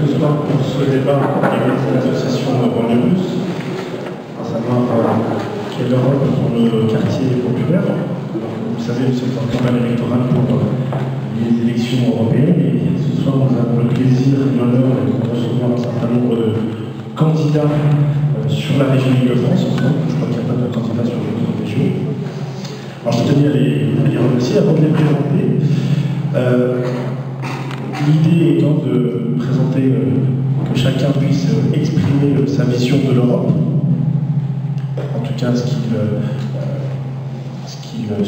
Ce soir, pour ce débat, il y a l'association Banlieue Plus, à savoir quelle Europe pour le quartier populaire. Vous savez, nous sommes en campagne électorale pour les élections européennes et ce soir, nous avons le plaisir et l'honneur de recevoir un certain nombre de candidats sur la région Île-de-France. Je crois qu'il n'y a pas de candidats sur les autres régions. Alors, je tenais à les remercier avant de les présenter. L'idée étant de présenter que chacun puisse exprimer sa vision de l'Europe, en tout cas ce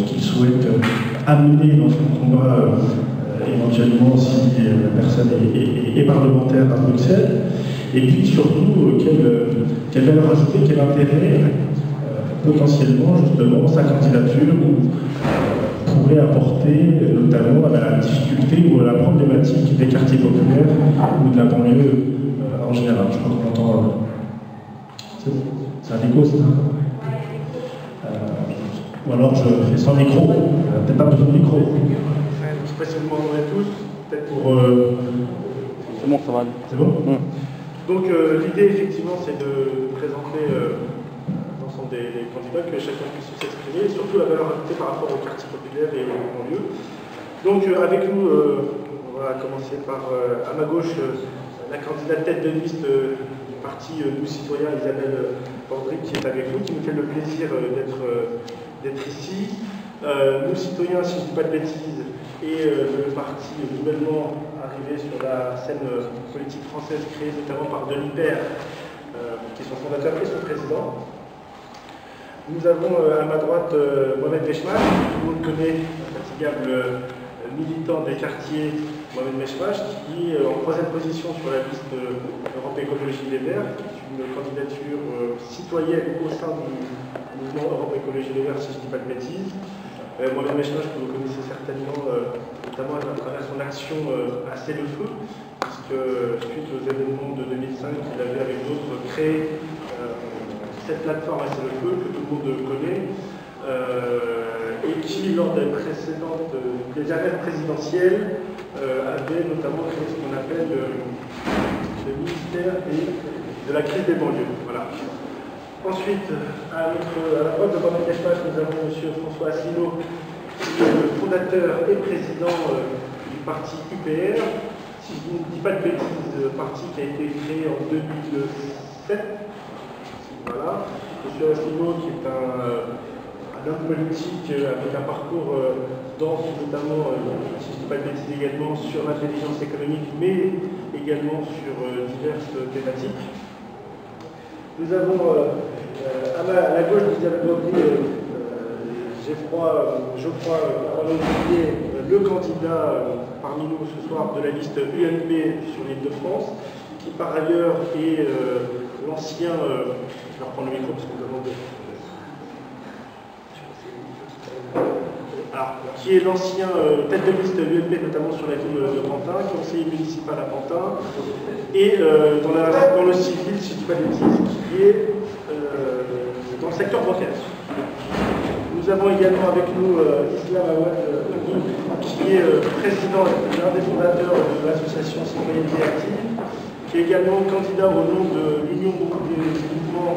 qu'il souhaite amener dans son combat, éventuellement si la personne est parlementaire à Bruxelles, et puis surtout quelle valeur ajoutée, quel intérêt potentiellement justement sa candidature pourrait apporter notamment à la difficulté ou à la problématique des quartiers populaires ou de la banlieue en général. Je crois qu'on entend. C'est un écho, ça. Ou alors je fais sans micro. Peut-être pas besoin de micro. Je ne sais pas si vous m'entendez tous. Peut-être pour. C'est bon, ça va. C'est bon. Donc l'idée effectivement c'est de présenter l'ensemble des candidats, que chacun puisse s'exprimer, et surtout la valeur ajoutée par rapport aux quartiers populaires et aux banlieues. Donc avec nous, on va commencer par à ma gauche la candidate tête de liste du parti Nous Citoyens, Isabelle Bandric, qui est avec nous, qui nous fait le plaisir d'être ici. Nous Citoyens, si je ne dis pas de bêtises, et le parti nouvellement arrivé sur la scène politique française, créé notamment par Denis Père, qui est son fondateur et son président. Nous avons à ma droite Mohamed Mechmach, tout le monde connaît, infatigable militant des quartiers, Mohamed Mechmach, qui est en troisième position sur la liste Europe Écologie Les Verts, qui est une candidature citoyenne au sein du mouvement Europe Écologie Les Verts, si je ne dis pas de bêtises. Mohamed Mechmach, que vous connaissez certainement, notamment à travers son action à C'est-le-Feu, puisque suite aux événements de 2005, il avait avec d'autres créé cette plateforme C'est-le-Feu, que tout le monde connaît, et qui, lors des précédentes dernières présidentielles, avait notamment créé ce qu'on appelle le ministère de la crise des banlieues. Voilà. Ensuite, à la droite de Mohamed Mechmach, nous avons M. François Asselineau, qui est le fondateur et président du parti UPR. Si je ne dis pas de bêtises, parti qui a été créé en 2007. Voilà. M. Asselineau, qui est un homme politique avec un parcours dense, notamment, si je ne dis pas de bêtises, également sur l'intelligence économique, mais également sur diverses thématiques. Nous avons à la gauche de Isabelle Bandric, Geoffroy Arnaud-Duvier, le candidat parmi nous ce soir de la liste UMP sur l'Île-de-France, qui par ailleurs est l'ancien, je vais reprendre le micro parce qu'on demande qui est l'ancien tête de liste UMP, notamment sur la ville de Pantin, conseiller municipal à Pantin, et dans le civil, si je ne dis pas de bêtises, qui est dans le secteur bancaire. Nous avons également avec nous Islam Awad, qui est président et l'un des fondateurs de l'association Citoyenneté Active, qui est également candidat au nom de l'Union des mouvements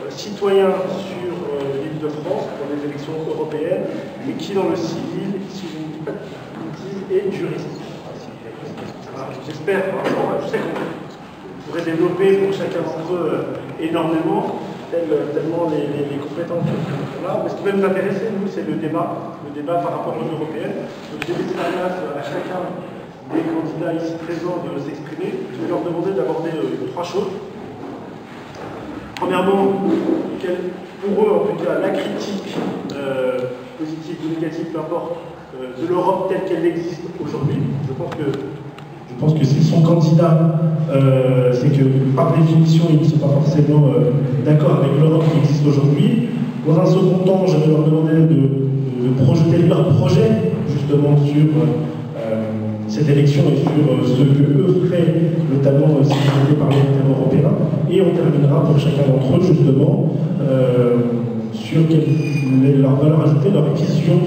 citoyens sur l'Île-de-France pour les élections européennes, et qui dans le civil, si je ne dis pas de bêtises, est juriste. J'espère, je sais qu'on pourrait développer pour chacun d'entre eux énormément, tellement les compétences sont là. Mais ce qui va nous intéresser, nous, c'est le débat par rapport aux européennes. Donc j'ai laissé la place à chacun des candidats ici présents de s'exprimer. Je vais leur demander d'aborder trois choses. Premièrement, pour eux, en tout cas, la critique, positive ou négative, peu importe, de l'Europe telle qu'elle existe aujourd'hui. Je pense que c'est son candidat, c'est que par définition, ils ne sont pas forcément d'accord avec l'Europe qui existe aujourd'hui. Dans un second temps, je vais leur demander de projeter leur projet justement sur cette élection et sur ce que eux feraient, notamment si ils étaient parlementaires européens. Et on terminera pour chacun d'entre eux justement sur leur valeur ajoutée, leur vision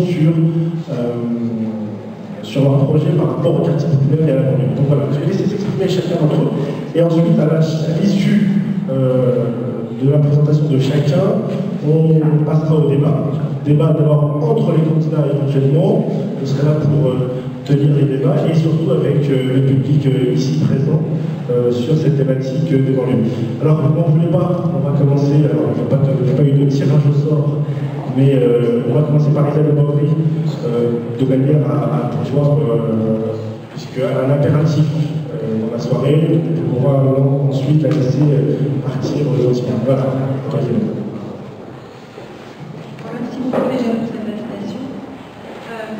sur leur projet par rapport au quartier populaire et à la banlieue. Donc voilà, je vais laisser s'exprimer chacun d'entre eux. Et ensuite, à l'issue de la présentation de chacun, on passera au débat. Débat d'abord entre les candidats éventuellement. Je serai là pour tenir les débats et surtout avec le public ici présent sur cette thématique des banlieues. Alors, ne m'en voulez pas, on va commencer. Alors, il n'y a pas eu de tirage au sort, mais on va commencer par Isabelle Bovry, de manière à pouvoir, puisque un impératif dans la soirée, on va ensuite la laisser partir gentiment. Voilà. Merci beaucoup déjà pour cette invitation.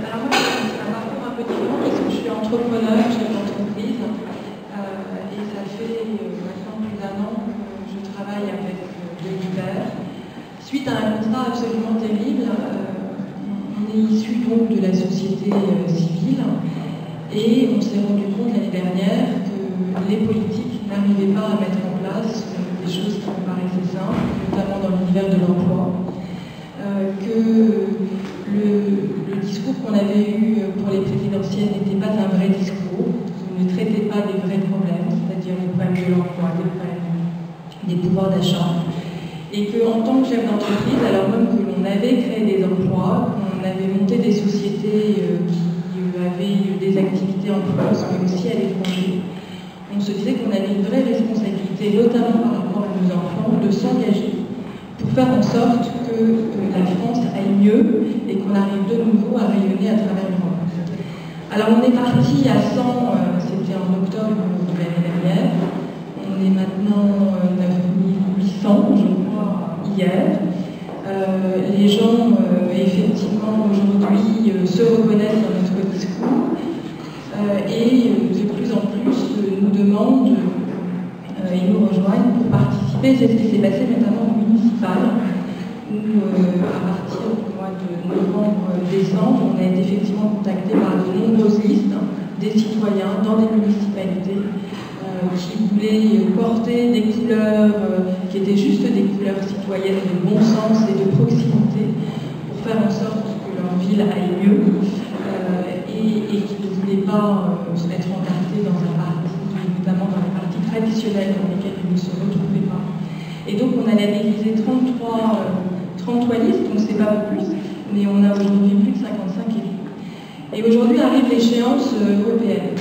Alors moi, j'ai un parcours un peu différent parce que je suis entrepreneur, chef d'entreprise, et ça fait maintenant plus d'1 an que je travaille avec de l'hiver. Suite à un constat absolument terrible, on est issu donc de la société civile et on s'est rendu compte l'année dernière que les politiques n'arrivaient pas à mettre en place des choses qui me paraissaient simples, notamment dans l'univers de l'emploi, que le discours qu'on avait eu pour les présidentielles n'était pas un vrai discours, ne traitait pas des vrais problèmes, c'est-à-dire les problèmes de l'emploi, les problèmes des pouvoirs d'achat. Et qu'en tant que chef d'entreprise, alors même que l'on avait créé des emplois, qu'on avait monté des sociétés qui avaient des activités en France, mais aussi à l'étranger, on se disait qu'on avait une vraie responsabilité, notamment par rapport à nos enfants, de s'engager pour faire en sorte que la France aille mieux et qu'on arrive de nouveau à rayonner à travers le monde. Alors on est parti à 100, c'était en octobre de l'année dernière, on est maintenant 9800, je crois, hier. Les gens, effectivement, aujourd'hui, se reconnaissent dans notre discours et de plus en plus nous demandent et nous rejoignent pour participer. C'est ce qui s'est passé notamment au municipal, où à partir du mois de novembre-décembre, on a été effectivement contacté par de nombreuses listes des citoyens dans des municipalités qui voulaient porter des couleurs qui étaient juste des couleurs citoyennes de bon sens et de proximité pour faire en sorte que leur ville aille mieux et qui ne voulaient pas être encartés dans un parti, notamment dans les partis traditionnels dans lesquels ils ne se retrouvaient pas. Et donc on a labellisé 33 listes, donc c'est pas beaucoup plus, mais on a aujourd'hui plus de 55 élus. Et aujourd'hui arrive l'échéance européenne.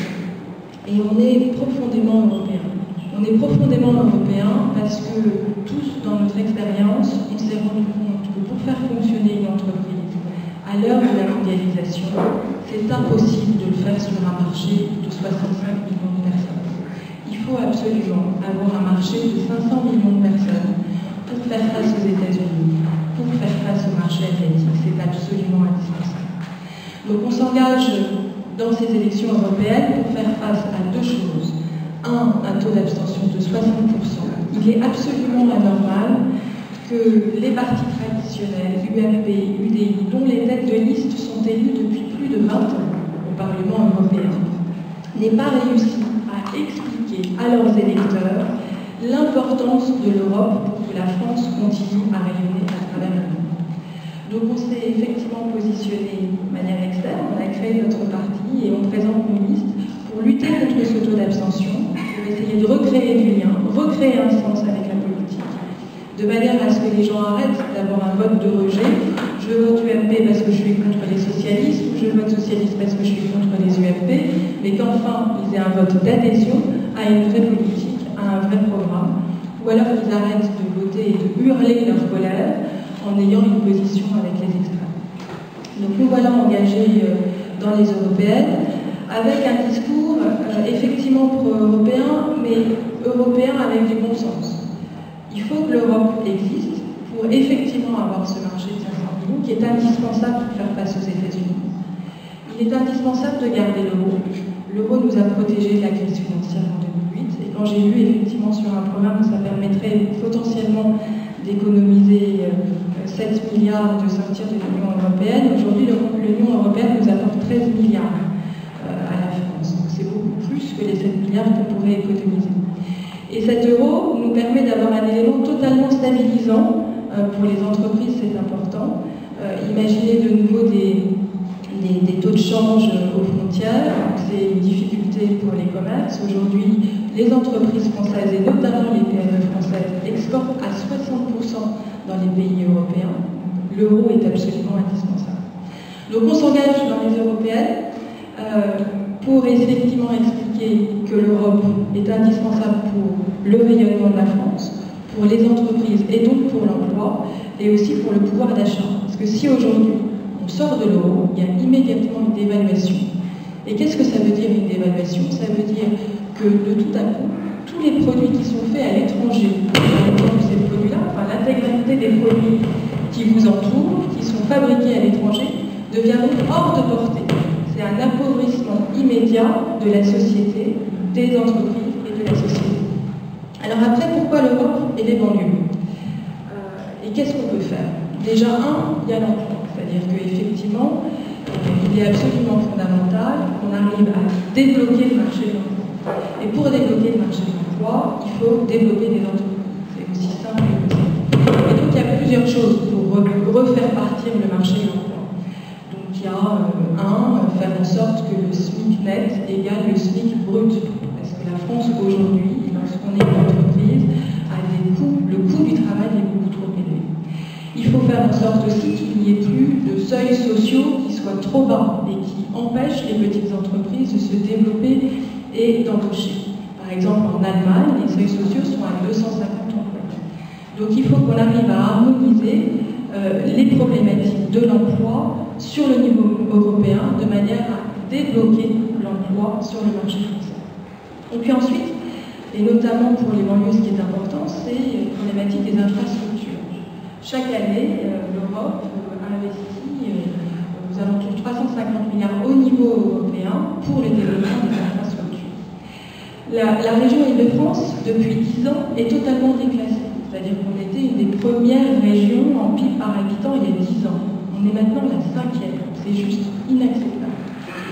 Et on est profondément européen. On est profondément européen parce que tous, dans notre expérience, on s'est rendu compte que pour faire fonctionner une entreprise, à l'heure de la mondialisation, c'est impossible de le faire sur un marché de 65 millions de personnes. Il faut absolument avoir un marché de 500 millions de personnes pour faire face aux États-Unis, pour faire face au marché asiatique. C'est absolument indispensable. Donc on s'engage dans ces élections européennes pour faire face à 2 choses. Un taux d'abstention de 60%. Il est absolument anormal que les partis traditionnels, UMP, UDI, dont les têtes de liste sont élus depuis plus de 20 ans au Parlement européen, n'aient pas réussi à expliquer à leurs électeurs l'importance de l'Europe pour que la France continue à rayonner à travers le monde. Donc on s'est effectivement positionné de manière externe, on a créé notre parti et on présente nos listes pour lutter contre ce taux d'abstention, pour essayer de recréer du lien, recréer un sens avec la politique, de manière à ce que les gens arrêtent d'avoir un vote de rejet. Je vote UMP parce que je suis contre les socialistes, ou je vote socialiste parce que je suis contre les UMP, mais qu'enfin ils aient un vote d'adhésion à une vraie politique, à un vrai programme, ou alors qu'ils arrêtent de voter et de hurler leur colère en ayant une position avec les extrêmes. Donc nous voilà engagés dans les européennes, avec un discours effectivement pro-européen, mais européen avec du bon sens. Il faut que l'Europe existe pour effectivement avoir ce marché de 500 millions qui est indispensable pour faire face aux États-Unis. Il est indispensable de garder l'euro. L'euro nous a protégés de la crise financière en 2008. Et quand j'ai vu effectivement sur un programme que ça permettrait potentiellement d'économiser 7 milliards de sortir de l'Union européenne, aujourd'hui l'Union européenne nous apporte 13 milliards à la France. Donc c'est beaucoup plus que les 7 milliards qu'on pourrait économiser. Et cet euro nous permet d'avoir un élément totalement stabilisant. Pour les entreprises, c'est important. Imaginez de nouveau des taux de change aux frontières, c'est une difficulté pour les commerces. Aujourd'hui, les entreprises françaises, et notamment les PME françaises, exportent à 60% dans les pays européens. L'euro est absolument indispensable. Donc on s'engage dans les européennes pour effectivement expliquer que l'Europe est indispensable pour le rayonnement de la France, pour les entreprises et donc pour l'emploi, et aussi pour le pouvoir d'achat. Parce que si aujourd'hui on sort de l'euro, il y a immédiatement une dévaluation. Et qu'est-ce que ça veut dire une dévaluation? Ça veut dire que de tout à coup, tous les produits qui sont faits à l'étranger, par exemple ces produits-là, enfin l'intégralité des produits qui vous entourent, qui sont fabriqués à l'étranger, deviendront hors de portée. C'est un appauvrissement immédiat de la société, des entreprises et de la société. Alors après, pourquoi l'Europe et les banlieues? Et qu'est-ce qu'on peut faire? Déjà, il y a l'emploi. C'est-à-dire qu'effectivement, il est absolument fondamental qu'on arrive à débloquer le marché de l'emploi. Et pour débloquer le marché de l'emploi, il faut développer des entreprises. C'est aussi simple que ça. Et donc, il y a plusieurs choses pour refaire partir le marché de l'emploi. Donc, il y a faire en sorte que le SMIC net égale le SMIC brut. Parce que la France, aujourd'hui, lorsqu'on est une entreprise, a des coûts, le coût du travail est beaucoup trop élevé. Il faut faire en sorte aussi qu'il n'y ait plus de seuils sociaux qui soient trop bas et qui empêchent les petites entreprises de se développer et d'embaucher. Par exemple, en Allemagne, les seuils sociaux sont à 250 emplois. Donc il faut qu'on arrive à harmoniser les problématiques de l'emploi sur le niveau européen de manière à débloquer l'emploi sur le marché français. Et puis ensuite, et notamment pour les banlieues, ce qui est important, c'est la problématique des infrastructures. Chaque année, l'Europe investit aux alentours de 350 milliards au niveau européen pour le développement des infrastructures. La région Île-de-France, depuis 10 ans, est totalement déclassée. C'est-à-dire qu'on était une des premières régions en PIB par habitant il y a 10 ans. On est maintenant la 5e. C'est juste inacceptable.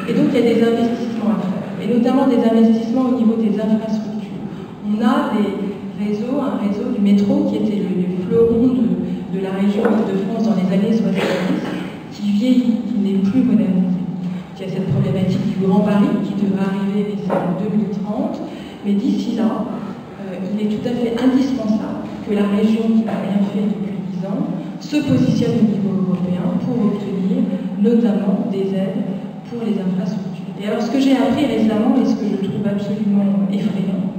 Et donc, il y a des investissements à faire, et notamment des investissements au niveau des infrastructures. On a des réseaux, un réseau du métro qui était le fleuron de la région Île-de-France dans les années 70, qui vieillit, qui n'est plus modernisé. Il y a cette problématique du Grand Paris qui devrait arriver en 2030, mais d'ici là, il est tout à fait indispensable que la région qui n'a rien fait depuis 10 ans se positionne au niveau européen pour obtenir notamment des aides pour les infrastructures. Et alors ce que j'ai appris récemment et ce que je trouve absolument effrayant,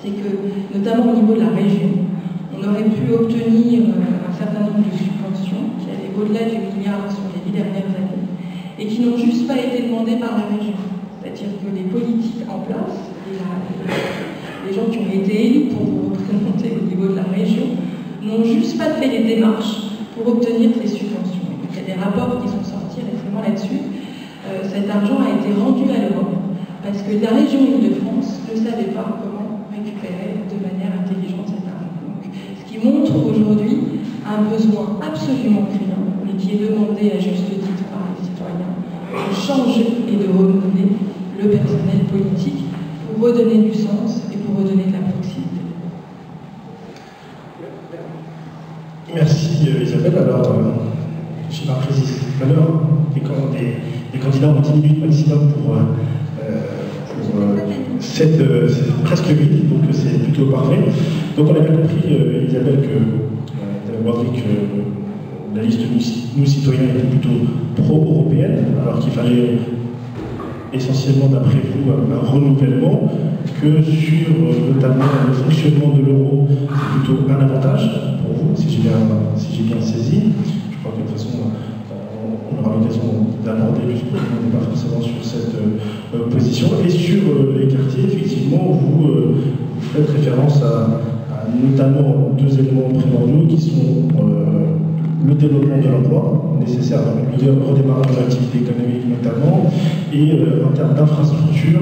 c'est que notamment au niveau de la région, on aurait pu obtenir un certain nombre de subventions qui allaient au-delà du milliard sur les 10 dernières années et qui n'ont juste pas été demandées par la région. C'est-à-dire que les politiques en place, les gens qui ont été élus pour vous représenter au niveau de la région, n'ont juste pas fait les démarches pour obtenir ces subventions. Et donc, il y a des rapports qui sont sortis récemment là-dessus. Cet argent a été rendu à l'Europe parce que la région Île-de-France ne savait pas comment récupérer de manière intelligente cet argent. Donc, ce qui montre aujourd'hui un besoin absolument criant, mais qui est demandé à juste titre par les citoyens, de changer et de renouveler le personnel politique pour redonner du sens et pour redonner de la proximité. Merci Isabelle. Alors, j'ai pas précisé tout à l'heure, les candidats ont 10 minutes maximum pour cette presque minute, donc c'est plutôt parfait. Donc on a bien compris, Isabelle, que la liste de nous citoyens était plutôt pro-européenne, alors qu'il fallait essentiellement, d'après vous, un renouvellement, que sur notamment le fonctionnement de l'euro, c'est plutôt un avantage pour vous, si j'ai bien saisi. Je crois que de toute façon, on aura l'occasion d'aborder, puisqu'on n'est pas forcément sur cette position. Et sur les quartiers, effectivement, vous faites référence à notamment deux éléments primordiaux qui sont le développement de l'emploi, nécessaire dans le redémarrage de l'activité économique notamment, et en termes d'infrastructure,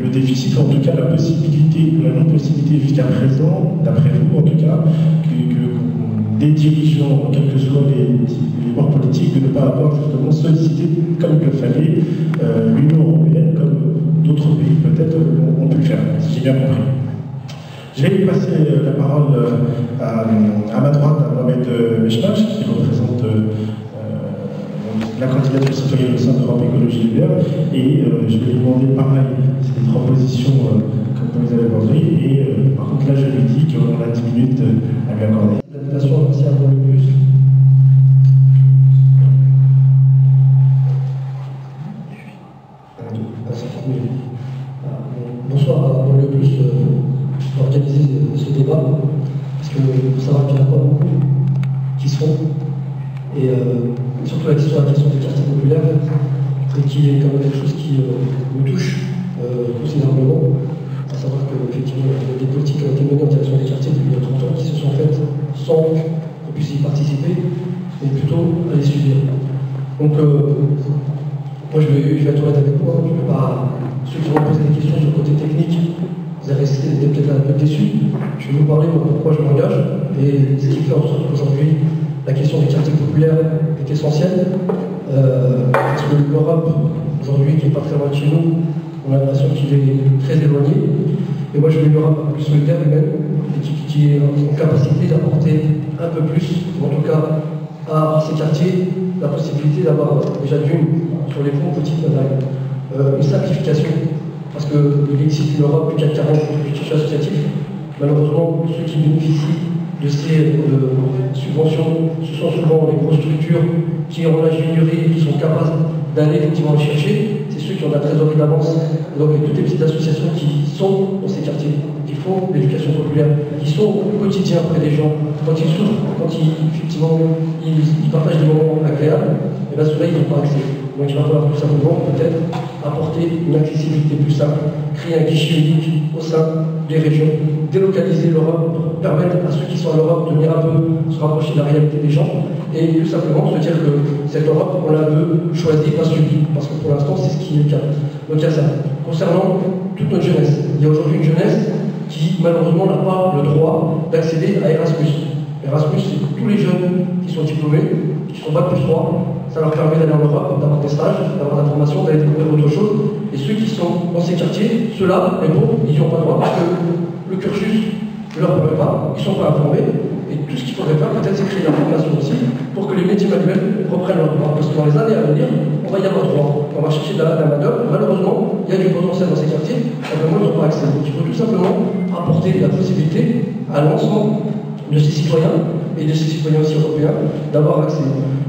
le déficit, ou en tout cas la possibilité, ou la non-possibilité jusqu'à présent, d'après vous en tout cas, que des dirigeants, quels que soient les bords politiques, de ne pas avoir justement sollicité comme il le fallait l'Union européenne, comme d'autres pays peut-être ont pu le faire, si j'ai bien compris. Je vais passer la parole à ma droite à Mohamed Mechmach, qui représente la candidature citoyenne au sein d'Europe Écologie Les Verts, et je vais lui demander pareil, c'est des propositions comme vous avez compris, et par contre là je lui dis qu'on a 10 minutes à lui accorder. L'invitation à passer avant le bus. Bonsoir à le bus. Organiser ce débat, parce que faut savoir qu'il n'y en a pas beaucoup qui se font, et surtout la question des quartiers populaires, qui est quand même quelque chose qui me touche considérablement, à savoir qu'effectivement il y a des politiques qui ont été menées en direction des quartiers depuis 30 ans qui se sont faites sans qu'on puisse y participer, mais plutôt à les subir. Donc moi je vais être honnête avec vous, je ne vais pas, ceux qui vont poser des questions sur le côté technique, vous avez été peut-être un peu déçus. Je vais vous parler de pourquoi je m'engage et ce qui fait en sorte qu'aujourd'hui la question des quartiers populaires est essentielle. Parce que l'Europe, aujourd'hui, qui n'est pas très loin de chez nous, on a l'impression qu'il est très éloigné. Et moi je veux une Europe plus solidaire humaine et qui est en capacité d'apporter un peu plus, en tout cas à ces quartiers, la possibilité d'avoir déjà sur les fonds petites une simplification. Parce qu'il existe une Europe du CAC 40 du tissu associatif. Malheureusement, ceux qui bénéficient de ces subventions, ce sont souvent les grosses structures qui ont l'ingénierie, qui sont capables d'aller effectivement les chercher. C'est ceux qui ont de la trésorerie d'avance. Donc, il y a toutes les petites associations qui sont dans ces quartiers, qui font l'éducation populaire, qui sont au quotidien près des gens, quand ils souffrent, quand effectivement ils partagent des moments agréables, et bien ceux-là, ils n'ont pas accès. Donc il va falloir tout simplement peut-être apporter une accessibilité plus simple, créer un guichet unique au sein des régions, délocaliser l'Europe pour permettre à ceux qui sont en Europe de venir un peu se rapprocher de la réalité des gens et tout simplement se dire que cette Europe, on l'a un peu choisie, pas subie, parce que pour l'instant c'est ce qui est le cas. Donc il y a ça. Concernant toute notre jeunesse, il y a aujourd'hui une jeunesse qui malheureusement n'a pas le droit d'accéder à Erasmus. Erasmus, c'est pour tous les jeunes qui sont diplômés, qui sont Bac+3, ça leur permet d'aller en Europe, d'avoir des stages, d'avoir de la formation, d'aller découvrir autre chose. Et ceux qui sont dans ces quartiers, ceux-là, ils n'y ont pas droit parce que le cursus ne leur permet pas, ils ne sont pas informés. Et tout ce qu'il faudrait faire, peut-être, c'est créer la formation aussi pour que les métiers manuels reprennent leur droit. Parce que dans les années à venir, on va y avoir droit. On va chercher de la main-d'œuvre. Malheureusement, il y a du potentiel dans ces quartiers, simplement, ils n'ont pas accès. Donc il faut tout simplement apporter la possibilité à l'ensemble de ces citoyens et de ces citoyens aussi européens d'avoir accès.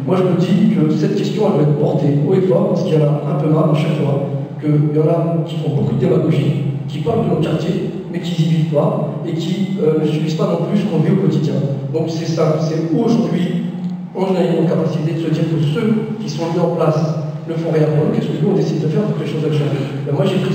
Moi je me dis que cette question elle va être portée haut et fort parce qu'il y en a un peu marre à chaque fois, qu'il y en a qui font beaucoup de démagogie, qui parlent de nos quartiers mais qui n'y vivent pas et qui ne subissent pas non plus ce qu'on vit au quotidien. Donc c'est ça, c'est où aujourd'hui on a une capacité de se dire que ceux qui sont mis en place ne font rien pour nous, qu'est-ce que nous on décide de faire pour que les choses changent. Moi j'ai pris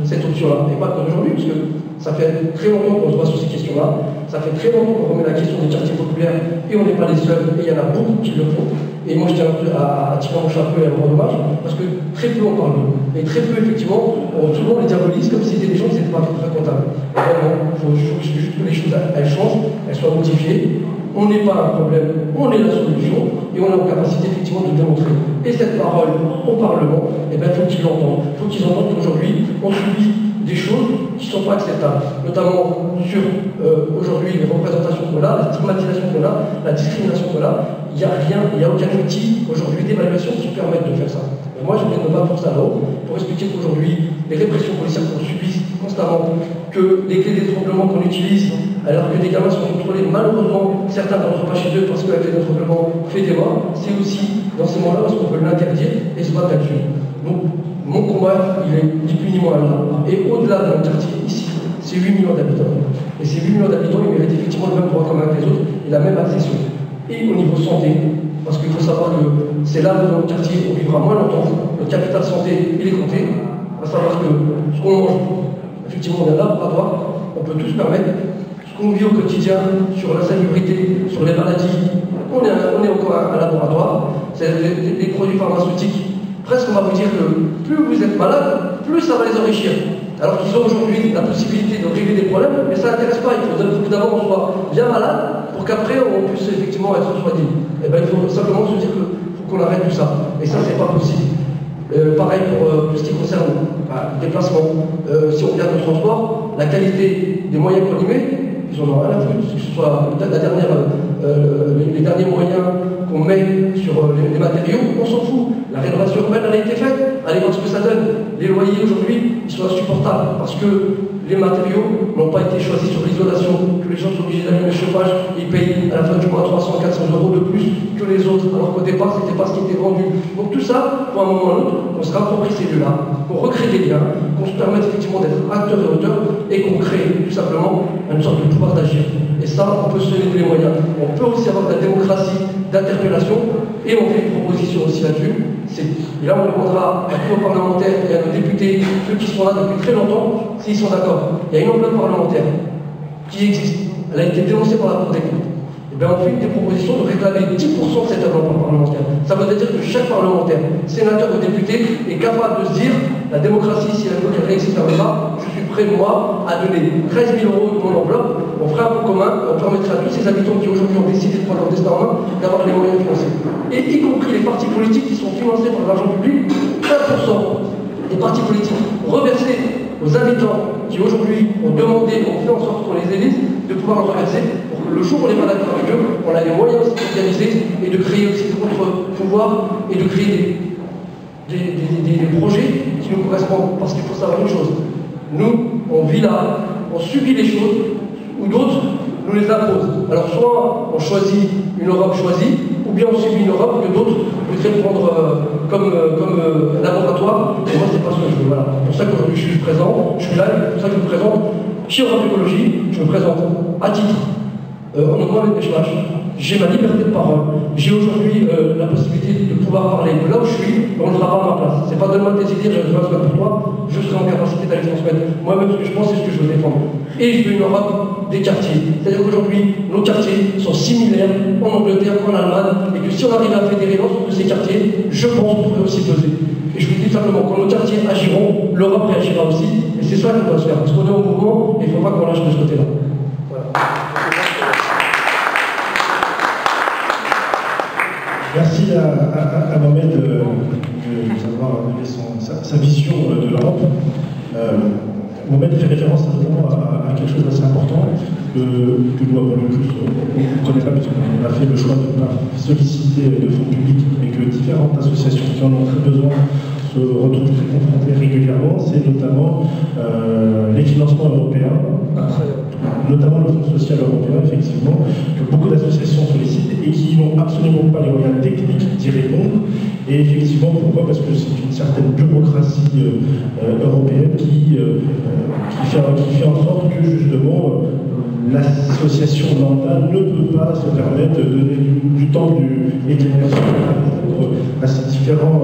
cette option-là, et pas qu'aujourd'hui, parce que ça fait très longtemps qu'on se voit sur ces questions-là, ça fait très longtemps qu'on remet la question des quartiers populaires, et on n'est pas les seuls, et il y en a beaucoup qui le font. Et moi je tiens à tirer mon chapeau et à mon hommage, parce que très peu on parle d'eux. Et très peu effectivement, souvent on les diabolise comme si c'était des gens qui n'étaient pas très comptables. Vraiment, il faut juste que les choses elles changent, elles soient modifiées. On n'est pas un problème, on est la solution, et on est en capacité effectivement de démontrer. Et cette parole au Parlement, eh bien, il faut qu'ils l'entendent. Il faut qu'ils entendent qu'aujourd'hui, on subit des choses qui ne sont pas acceptables, notamment sur aujourd'hui les représentations qu'on a, la stigmatisation qu'on a, la discrimination qu'on a. Il n'y a rien, il n'y a aucun outil aujourd'hui d'évaluation qui permette de faire ça. Et moi, je viens de me battre pour ça là-haut, pour expliquer qu'aujourd'hui, les répressions policières qu'on subit constamment, que les clés d'étranglement qu'on utilise, alors que des gamins sont contrôlés, malheureusement, certains ne rentrent pas chez eux parce que la clé d'étranglement fait des morts, c'est aussi dans ces moments-là parce qu'on peut l'interdire et se battre là-dessus. Donc, mon combat, il est ni plus ni moins là. Et au-delà de notre quartier, ici, c'est 8 millions d'habitants. Et ces 8 millions d'habitants, ils méritent effectivement le même droit commun que les autres et la même accession. Et au niveau santé, parce qu'il faut savoir que c'est là dans notre quartier, on vivra moins longtemps, notre capital santé, il est compté, à savoir que ce qu'on mange, effectivement, on a un laboratoire, on peut tout se permettre. Ce qu'on vit au quotidien sur l'insalubrité, sur les maladies, on est encore un laboratoire. C'est les produits pharmaceutiques. Presque, on va vous dire que plus vous êtes malade, plus ça va les enrichir. Alors qu'ils ont aujourd'hui la possibilité de régler des problèmes, mais ça n'intéresse pas. Il faut d'abord qu'on soit bien malade pour qu'après on puisse effectivement être soigné. Et bien, il faut simplement se dire qu'il faut qu'on arrête tout ça. Et ça, c'est pas possible. Pareil pour tout ce qui concerne le déplacement. Si on regarde le transport, la qualité des moyens qu'on y met, ils en ont rien à foutre, que ce soit les derniers moyens qu'on met sur les matériaux, on s'en fout. La rénovation urbaine, elle a été faite, allez voir ce que ça donne. Les loyers aujourd'hui, ils sont insupportables parce que les matériaux n'ont pas été choisis sur l'isolation, que les gens sont obligés d'allumer le chauffage, ils payent à la fin du mois 300, 400 euros de plus que les autres, alors qu'au départ, ce n'était pas ce qui était vendu. Donc tout ça, pour un moment ou un autre, on se rapproprie ces lieux-là, qu'on recrée des liens, qu'on se permette effectivement d'être acteurs et auteurs, et qu'on crée tout simplement une sorte de pouvoir d'agir. Et ça, on peut se donner tous les moyens. On peut aussi avoir de la démocratie d'interpellation, et on fait des propositions aussi là-dessus. Et là, on demandera à tous nos parlementaires et à nos députés, ceux qui sont là depuis très longtemps, s'ils sont d'accord. Il y a une enveloppe parlementaire qui existe. Elle a été dénoncée par la Cour des comptes. Et bien, on fait des propositions de réclamer 10% de cette enveloppe parlementaire. Ça veut dire que chaque parlementaire, sénateur ou député, est capable de se dire la démocratie, si elle veut qu'elle réexiste avec ça, je suis prêt, moi, à donner 13 000 euros de mon enveloppe. On ferait un peu commun, on permettrait à tous ces habitants qui aujourd'hui ont décidé de prendre leur destin en main d'avoir les moyens financiers. Et y compris les partis politiques qui sont financés par l'argent public, 1% des partis politiques reversés aux habitants qui aujourd'hui ont demandé, ont fait en sorte qu'on les élise, de pouvoir leur reverser pour que le jour où on n'est pas d'accord avec eux, on a les moyens aussi d'organiser et de créer aussi des contre-pouvoirs et de créer des projets qui nous correspondent. Parce qu'il faut savoir une chose, nous, on vit là, on subit les choses, ou d'autres nous les imposent. Alors soit on choisit une Europe choisie, ou bien on subit une Europe que d'autres voudraient prendre comme laboratoire. Et moi, c'est pas ce que je veux. Voilà. C'est pour ça qu'aujourd'hui je suis présent, je suis là, c'est pour ça que je me présente. Qui Europe Écologie, je me présente à titre. En Mohamed Bechmash, j'ai ma liberté de parole, j'ai aujourd'hui la possibilité de pouvoir parler de là où je suis, mais on ne sera pas à ma place. C'est pas donne-moi tes idées, je vais transmettre pour toi, je serai en capacité d'aller transmettre. Moi-même, ce que je pense, c'est ce que je veux défendre. Et je veux une Europe des quartiers. C'est-à-dire qu'aujourd'hui, nos quartiers sont similaires en Angleterre qu'en Allemagne, et que si on arrive à fédérer l'ensemble de ces quartiers, je pense qu'on pourrait aussi peser. Et je vous dis simplement, quand nos quartiers agiront, l'Europe réagira aussi, et c'est ça qu'on doit se faire, parce qu'on est en mouvement, et il ne faut pas qu'on lâche de ce côté-là. Voilà. Merci à Mohamed de nous avoir donné sa vision de l'Europe. Mohamed fait référence notamment à quelque chose d'assez important que nous avons le plus. On ne connaît pas, puisqu'on a fait le choix de ne pas solliciter de fonds publics, mais que différentes associations qui en ont très besoin se retrouvent confrontées régulièrement. C'est notamment les financements européens, notamment le Fonds social européen, effectivement, que beaucoup d'associations sollicitent et qui n'ont absolument pas les moyens techniques d'y répondre. Et effectivement, pourquoi? Parce que c'est une certaine bureaucratie européenne qui fait en sorte que, justement, l'association lambda ne peut pas se permettre de donner du temps et de l'énergie pour répondre à ces différents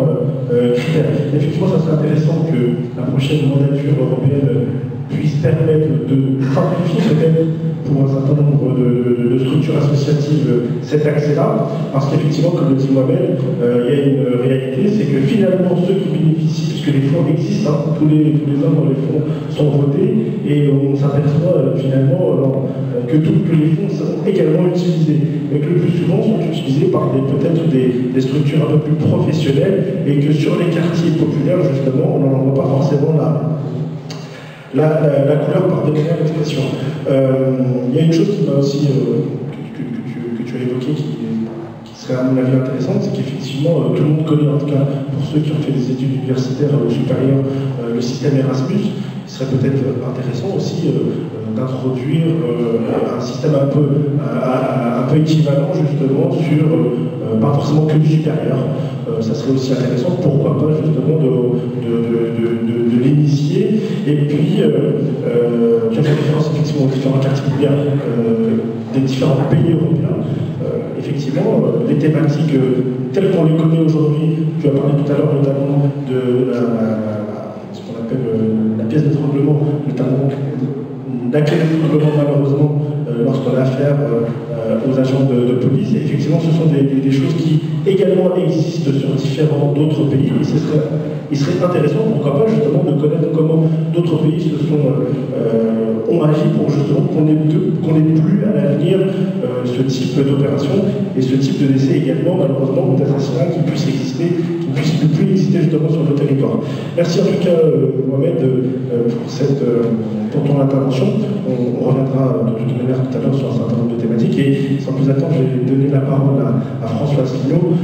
critères. Effectivement, ça serait intéressant que la prochaine mandature européenne puisse permettre de simplifier peut-être pour un certain nombre de structures associatives cet accès-là, parce qu'effectivement, comme le dit Mohamed, il y a une réalité, c'est que finalement ceux qui bénéficient, puisque les fonds existent, tous les ans dans les fonds sont votés, et on s'aperçoit finalement que les fonds sont également utilisés, mais que le plus souvent sont utilisés par peut-être des structures un peu plus professionnelles, et que sur les quartiers populaires, justement, on n'en voit pas forcément la couleur par donner à l'expression. Il y a une chose qui m'a aussi, que tu as évoquée, qui serait à mon avis intéressante, c'est qu'effectivement, tout le monde connaît, en tout cas pour ceux qui ont fait des études universitaires supérieures, le système Erasmus. Il serait peut-être intéressant aussi d'introduire un système un peu équivalent, justement, sur pas forcément que du supérieur. Ça serait aussi intéressant, pourquoi pas, justement, de l'initier. Et puis, tu as fait référence effectivement aux différents quartiers des différents pays européens. Effectivement, les thématiques telles qu'on les connaît aujourd'hui, tu as parlé tout à l'heure notamment de ce qu'on appelle la pièce d'étranglement, notamment d'accueil d'étranglement malheureusement lorsqu'on a affaire aux agents de police. Et effectivement, effectivement, ce sont des choses qui également existent sur différents d'autres pays. Et il serait intéressant, pourquoi pas, justement, de connaître comment d'autres pays ont agi pour justement qu'on n'ait plus à l'avenir ce type d'opération et ce type de décès également, malheureusement, d'assassinats qui puissent exister, qui ne puissent plus exister justement sur le territoire. Merci en tout cas, Mohamed, pour ton intervention. On reviendra de toute manière tout à l'heure sur un certain nombre de thématiques et sans plus attendre, je vais donner la parole à François Asselineau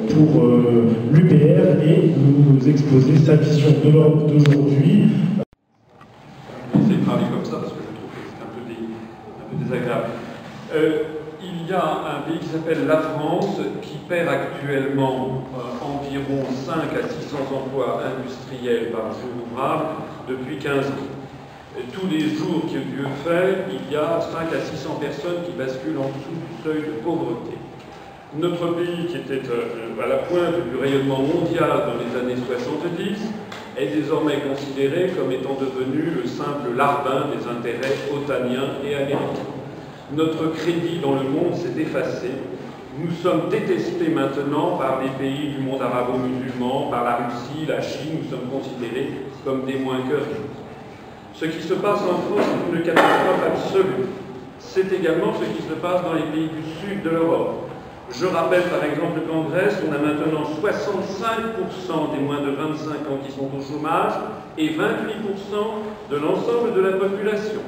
pour l'UPR et nous exposer sa vision de l'Europe d'aujourd'hui. Essayer de parler comme ça parce que je trouve que c'est un peu désagréable. Il y a un pays qui s'appelle la France qui perd actuellement environ 5 à 600 emplois industriels par jour ouvrable depuis 15 ans. Et tous les jours que Dieu fait, il y a 5 à 600 personnes qui basculent en dessous du seuil de pauvreté. Notre pays, qui était à la pointe du rayonnement mondial dans les années 70, est désormais considéré comme étant devenu le simple larbin des intérêts otaniens et américains. Notre crédit dans le monde s'est effacé. Nous sommes détestés maintenant par les pays du monde arabo-musulman, par la Russie, la Chine. Nous sommes considérés comme des moins que rien. Ce qui se passe en France est une catastrophe absolue. C'est également ce qui se passe dans les pays du sud de l'Europe. Je rappelle par exemple qu'en Grèce, on a maintenant 65% des moins de 25 ans qui sont au chômage et 28% de l'ensemble de la population.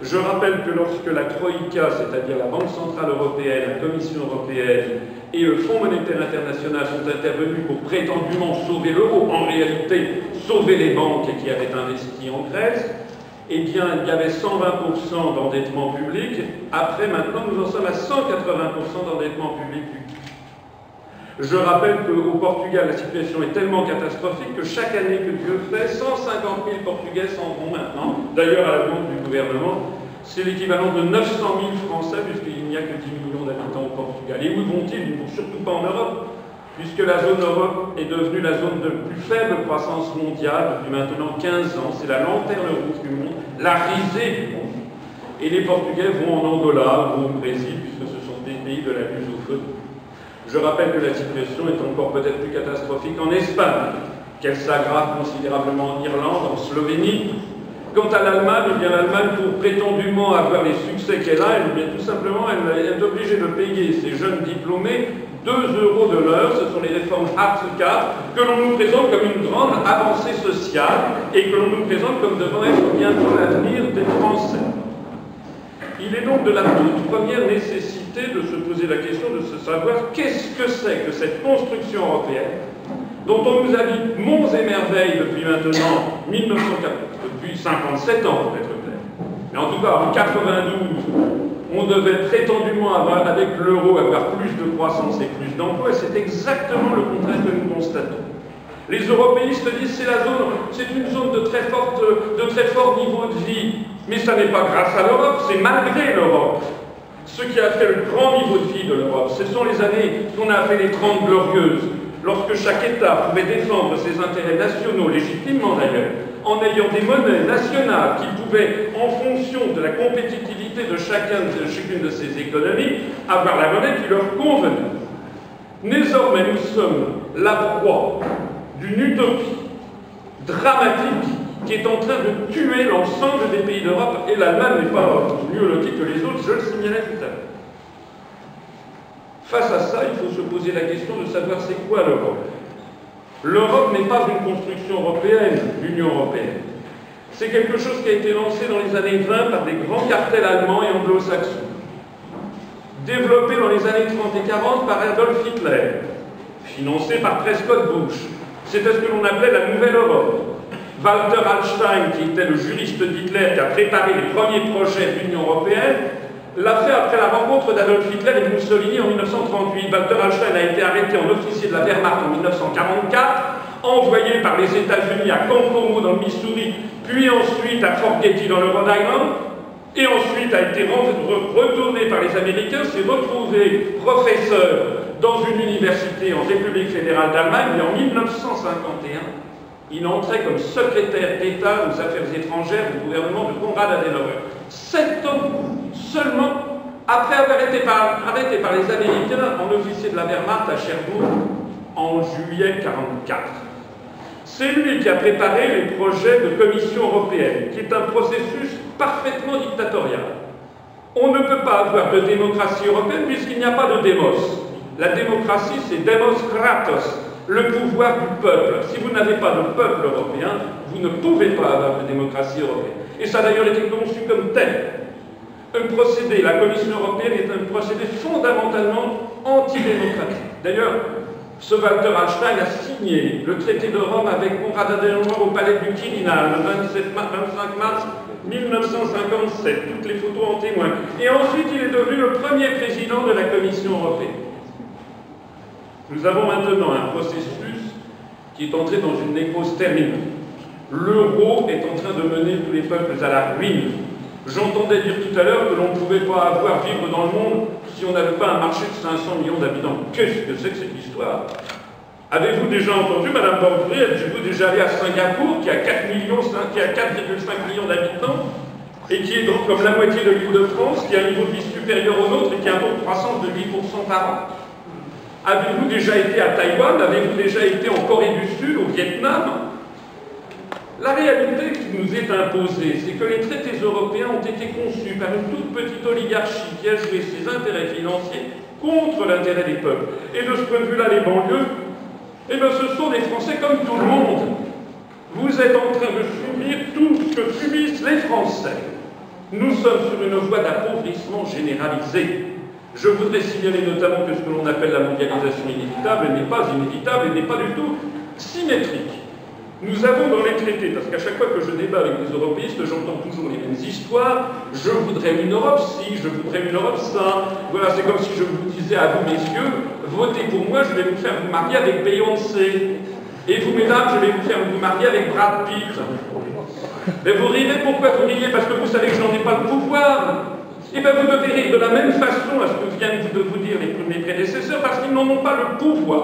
Je rappelle que lorsque la Troïka, c'est-à-dire la Banque Centrale Européenne, la Commission Européenne et le Fonds Monétaire International sont intervenus pour prétendument sauver l'euro, en réalité sauver les banques qui avaient investi en Grèce, eh bien, il y avait 120% d'endettement public. Après, maintenant, nous en sommes à 180% d'endettement public. Je rappelle qu'au Portugal, la situation est tellement catastrophique que chaque année que Dieu fait, 150 000 Portugais s'en vont maintenant. D'ailleurs, à la demande du gouvernement, c'est l'équivalent de 900 000 Français, puisqu'il n'y a que 10 millions d'habitants au Portugal. Et où vont-ils? Ils ne vont surtout pas en Europe, puisque la zone Europe est devenue la zone de plus faible croissance mondiale depuis maintenant 15 ans. C'est la lanterne rouge du monde, la risée du monde. Et les Portugais vont en Angola, vont au Brésil, puisque ce sont des pays de la lutte au feu. Je rappelle que la situation est encore peut-être plus catastrophique en Espagne, qu'elle s'aggrave considérablement en Irlande, en Slovénie. Quant à l'Allemagne, eh bien l'Allemagne, pour prétendument avoir les succès qu'elle a, eh bien tout simplement, elle est obligée de payer ses jeunes diplômés 2 € de l'heure. Ce sont les réformes Hartz IV que l'on nous présente comme une grande avancée sociale et que l'on nous présente comme devant être bientôt l'avenir des Français. Il est donc de la toute première nécessité de se poser la question de se savoir qu'est-ce que c'est que cette construction européenne dont on nous a dit monts et merveilles depuis maintenant 1940, depuis 57 ans pour être clair. Mais en tout cas, en 92, on devait prétendument avoir, avec l'euro, avoir plus de croissance et plus d'emplois, et c'est exactement le contraire que nous constatons. Les européistes disent c'est une zone de très fort niveau de vie. Mais ça n'est pas grâce à l'Europe, c'est malgré l'Europe. Ce qui a fait le grand niveau de vie de l'Europe, ce sont les années qu'on a appelées les 30 glorieuses, lorsque chaque État pouvait défendre ses intérêts nationaux, légitimement d'ailleurs, en ayant des monnaies nationales qui pouvaient, en fonction de la compétitivité de chacune de ces économies, avoir la monnaie qui leur convenait. Désormais, nous sommes la proie d'une utopie dramatique qui est en train de tuer l'ensemble des pays d'Europe, et l'Allemagne n'est pas mieux lotie que les autres, je le signalais tout à l'heure. Face à ça, il faut se poser la question de savoir c'est quoi l'Europe. L'Europe n'est pas une construction européenne, l'Union européenne. C'est quelque chose qui a été lancé dans les années 20 par des grands cartels allemands et anglo-saxons, développé dans les années 30 et 40 par Adolf Hitler, financé par Prescott Bush. C'était ce que l'on appelait la Nouvelle Europe. Walter Hallstein, qui était le juriste d'Hitler, qui a préparé les premiers projets de l'Union européenne, l'a fait après la rencontre d'Adolf Hitler et de Mussolini en 1938. Walter Hallstein a été arrêté en officier de la Wehrmacht en 1944, envoyé par les États-Unis à Camp Como dans le Missouri, puis ensuite à Fort Getty dans le Rhode Island, et ensuite a été retourné par les Américains, s'est retrouvé professeur dans une université en République fédérale d'Allemagne, et en 1951, il entrait comme secrétaire d'État aux affaires étrangères du gouvernement de Konrad Adenauer. 7 ans seulement après avoir été arrêté par les Américains en officier de la Wehrmacht à Cherbourg en juillet 1944. C'est lui qui a préparé les projets de Commission européenne, qui est un processus parfaitement dictatorial. On ne peut pas avoir de démocratie européenne puisqu'il n'y a pas de démos. La démocratie, c'est Demos Kratos, le pouvoir du peuple. Si vous n'avez pas de peuple européen, vous ne pouvez pas avoir de démocratie européenne. Et ça a d'ailleurs été conçu comme tel. Un procédé, la Commission européenne est un procédé fondamentalement antidémocratique. D'ailleurs, ce Walter Hallstein a signé le traité de Rome avec Konrad Adenauer au palais du Quirinal le 25 mars 1957. Toutes les photos en témoignent. Et ensuite, il est devenu le premier président de la Commission européenne. Nous avons maintenant un processus qui est entré dans une névrose terminale. L'euro est en train de mener tous les peuples à la ruine. J'entendais dire tout à l'heure que l'on ne pouvait pas vivre dans le monde si on n'avait pas un marché de 500 millions d'habitants. Qu'est-ce que c'est que cette histoire? Avez-vous déjà entendu, Madame Borderie, êtes-vous déjà allé à Singapour, qui a 4,5 millions d'habitants, et qui est donc comme la moitié de l'île de France, qui a un niveau de vie supérieur au nôtre et qui a un taux de croissance de 8% par an? Avez-vous déjà été à Taïwan? Avez-vous déjà été en Corée du Sud, au Vietnam? La réalité qui nous est imposée, c'est que les traités européens ont été conçus par une toute petite oligarchie qui a joué ses intérêts financiers contre l'intérêt des peuples. Et de ce point de vue-là, les banlieues, eh bien, ce sont des Français comme tout le monde. Vous êtes en train de subir tout ce que subissent les Français. Nous sommes sur une voie d'appauvrissement généralisé. Je voudrais signaler notamment que ce que l'on appelle la mondialisation inévitable n'est pas inévitable et n'est pas du tout symétrique. Nous avons dans les traités, parce qu'à chaque fois que je débat avec des européistes, j'entends toujours les mêmes histoires. Je voudrais une Europe ci, je voudrais une Europe ça. Voilà, c'est comme si je vous disais à vous, messieurs, votez pour moi, je vais vous faire vous marier avec Beyoncé. Et vous, mesdames, je vais vous faire vous marier avec Brad Pitt. Mais vous rirez, pourquoi vous riez? Parce que vous savez que je n'en ai pas le pouvoir. Et bien vous devez rire de la même façon à ce que viennent de vous dire mes prédécesseurs, parce qu'ils n'en ont pas le pouvoir.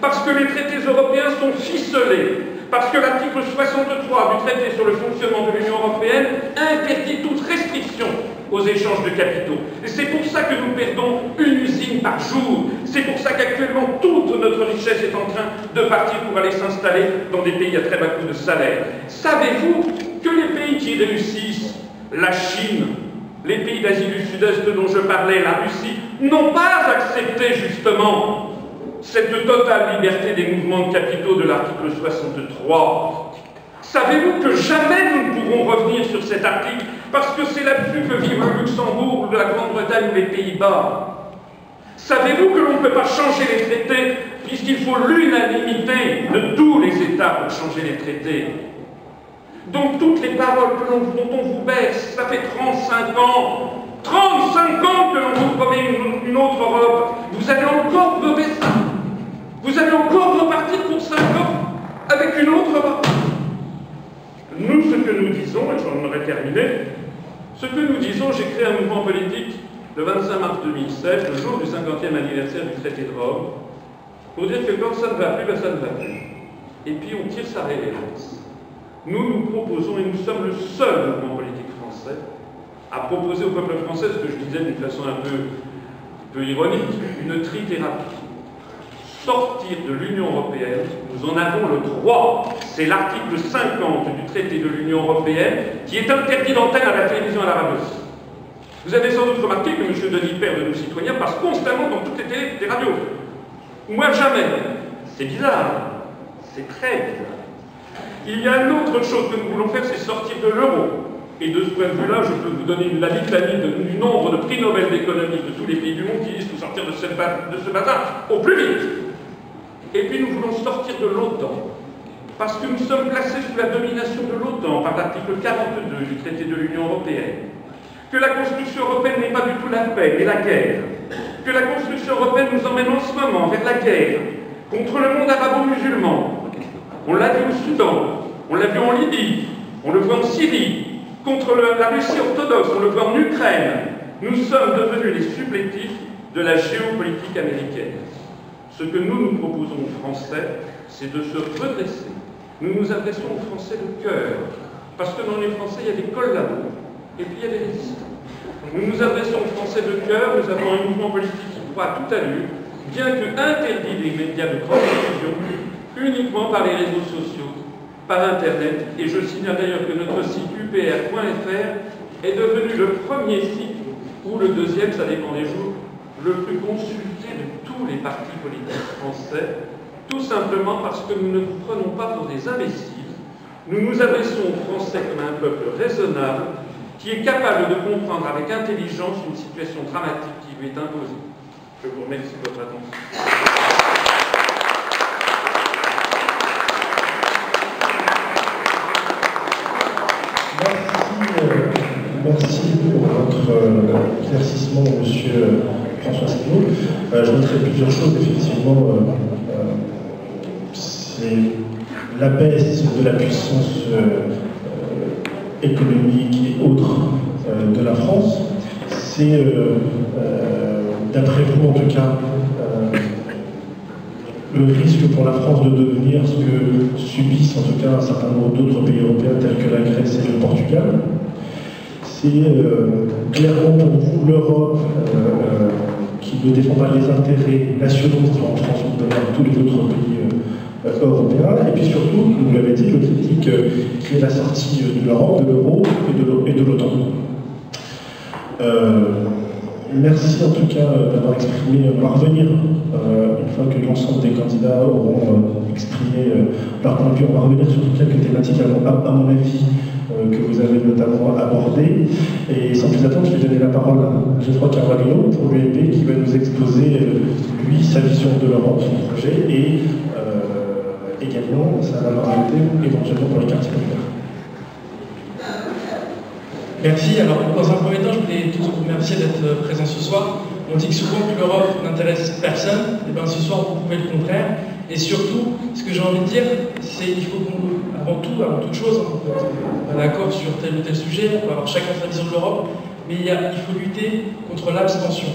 Parce que les traités européens sont ficelés. Parce que l'article 63 du traité sur le fonctionnement de l'Union européenne interdit toute restriction aux échanges de capitaux. Et c'est pour ça que nous perdons une usine par jour. C'est pour ça qu'actuellement toute notre richesse est en train de partir pour aller s'installer dans des pays à très bas coût de salaire. Savez-vous que les pays qui réussissent, la Chine, les pays d'Asie du Sud-Est dont je parlais, la Russie, n'ont pas accepté justement cette totale liberté des mouvements de capitaux de l'article 63. Savez-vous que jamais nous ne pourrons revenir sur cet article parce que c'est là-dessus que vivent le Luxembourg, la Grande-Bretagne ou les Pays-Bas? Savez-vous que l'on ne peut pas changer les traités puisqu'il faut l'unanimité de tous les États pour changer les traités? Donc toutes les paroles dont on vous berce, ça fait 35 ans, 35 ans que l'on vous promet une autre Europe. Vous allez encore nommer ça. Vous allez encore repartir pour 5 ans avec une autre Europe. Nous, ce que nous disons, et j'en aurais terminé, ce que nous disons, j'ai créé un mouvement politique le 25 mars 2007, le jour du 50e anniversaire du traité de Rome, pour dire que quand ça ne va plus, ben ça ne va plus. Et puis on tire sa révérence. Nous nous proposons, et nous sommes le seul mouvement politique français, à proposer au peuple français ce que je disais d'une façon un peu ironique, une trithérapie. Sortir de l'Union européenne, nous en avons le droit. C'est l'article 50 du traité de l'Union européenne qui est interdit d'antenne à la télévision et à la radio. Vous avez sans doute remarqué que M. Denis Père de Nos Citoyens passe constamment dans toutes les télés des radios. Moi, jamais. C'est bizarre. C'est très bizarre. Il y a une autre chose que nous voulons faire, c'est sortir de l'euro. Et de ce point de vue-là, je peux vous donner la litanie du nombre de prix Nobel d'économie de tous les pays du monde qui disent qu'il faut sortir de ce bazar au plus vite. Et puis nous voulons sortir de l'OTAN, parce que nous sommes placés sous la domination de l'OTAN par l'article 42 du traité de l'Union européenne, que la construction européenne n'est pas du tout la paix, mais la guerre, que la construction européenne nous emmène en ce moment vers la guerre contre le monde arabo-musulman. On l'a vu au Soudan, on l'a vu en Libye, on le voit en Syrie, contre la Russie orthodoxe, on le voit en Ukraine. Nous sommes devenus les supplétifs de la géopolitique américaine. Ce que nous proposons aux Français, c'est de se redresser. Nous nous adressons aux Français de cœur, parce que dans les Français, il y a des collabos, et puis il y a des résistants. Nous nous adressons aux Français de cœur, nous avons un mouvement politique qui croit tout à lui, bien que interdit les médias de grande diffusion, uniquement par les réseaux sociaux, par Internet. Et je signale d'ailleurs que notre site upr.fr est devenu le premier site, ou le deuxième, ça dépend des jours, le plus consulté de tous les partis politiques français, tout simplement parce que nous ne vous prenons pas pour des imbéciles. Nous nous adressons aux Français comme un peuple raisonnable, qui est capable de comprendre avec intelligence une situation dramatique qui lui est imposée. Je vous remercie de votre attention. Merci pour votre éclaircissement, monsieur François Sénaud. Je noterai plusieurs choses, effectivement. C'est la baisse de la puissance économique et autres de la France. C'est, d'après vous en tout cas, le risque pour la France de devenir ce que subissent en tout cas un certain nombre d'autres pays européens tels que la Grèce et le Portugal. C'est clairement pour vous l'Europe qui ne défend pas les intérêts nationaux en France ou dans tous les autres pays européens. Et puis surtout, vous l'avez dit, le critique qui est la sortie de l'Europe, de l'euro et de l'OTAN. Merci en tout cas d'avoir exprimé, on va revenir une fois que l'ensemble des candidats auront exprimé leur point de vue, on va revenir sur quelques thématiques à mon avis que vous avez notamment abordées. Et sans plus attendre, je vais donner la parole à Geoffroy Carvalho pour l'UMP qui va nous exposer, lui, sa vision de l'Europe, son projet et également sa valeur ajoutée éventuellement pour les quartiers populaires. Merci. Alors, dans un premier temps, je voulais tous vous remercier d'être présents ce soir. On dit que souvent que l'Europe n'intéresse personne. Et bien, ce soir, vous prouvez le contraire. Et surtout, ce que j'ai envie de dire, c'est qu'il faut avant toute chose, on peut être pas d'accord sur tel ou tel sujet, on peut avoir chacun sa vision de l'Europe, mais il faut lutter contre l'abstention.